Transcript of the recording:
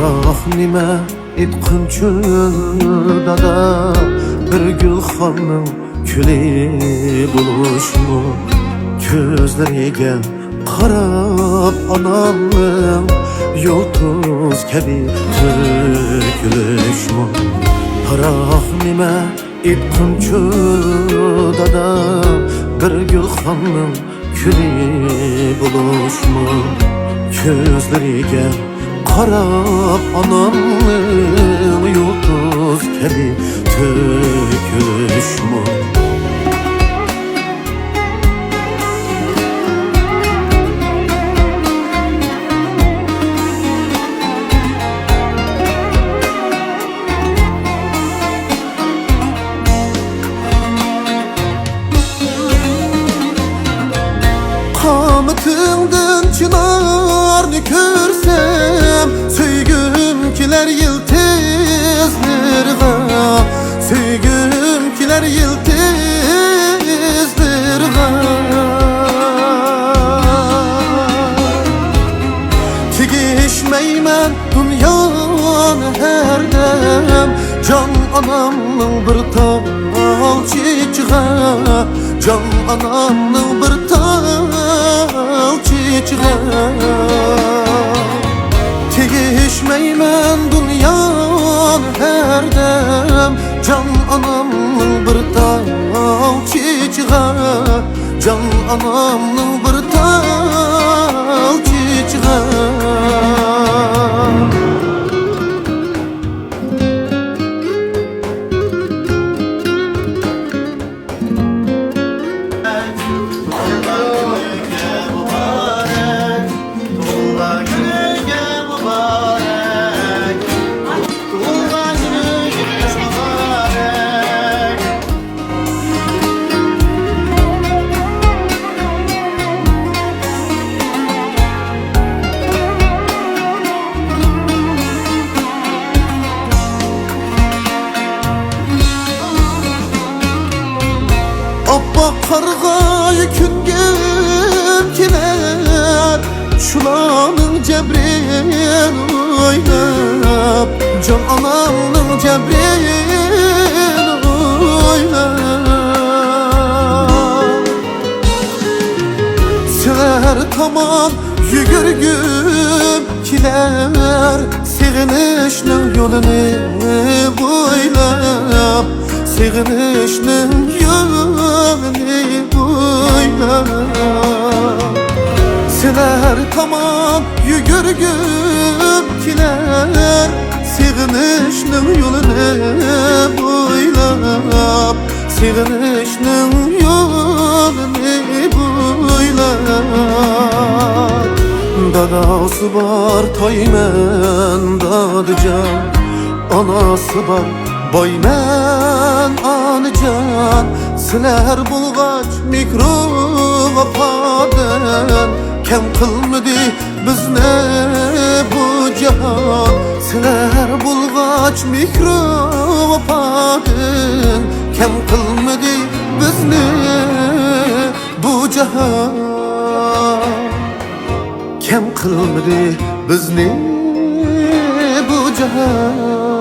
Taraf nime itqinchida da bir gulxonning kuli buluşmu. Ko'zlariga qarab onamning yulduz kabi to'kilishmi. Taraf nime itqinchida da bir gulxonning kuli buluşmu. Ko'zlariga qarab onamning yulduz kabi to'kilishmi. Qamatından çınarını görsem söygüm kiler yıldızlarga, söygüm kiler yıldızlarga. Tegişmeymen dünyanı her dem, can anamның bir tal çiçeğe, can anamның bir tal çiçeğe. Tegişmeymen dünyanı her dem, can anamның bir tal çiçeğe, can anamның bir tal çiçeğe. Qarg'ay kungim kelar, shularning jabrin o'ylab, jon onamning jabrin o'ylab. Sizlar tomon yugurgim kelar, seg'inishning yo'lini bo'ylab, seg'inishning yo'lini bo'ylab. Sizlar tomon yugurgim kelar, seg'inishning yo'lini bo'ylab, seg'inishning yo'lini bo'ylab. Dadası var toymen dadıcan, anası var boymen anıcan. Sizler bulgaç mikrovapadan, kem kılmadı bizni bu cihan. Sizler bulgaç mikrovapadan, kem kılmadı bizni bu cihan. Kem kılmadı bizni bu cihan.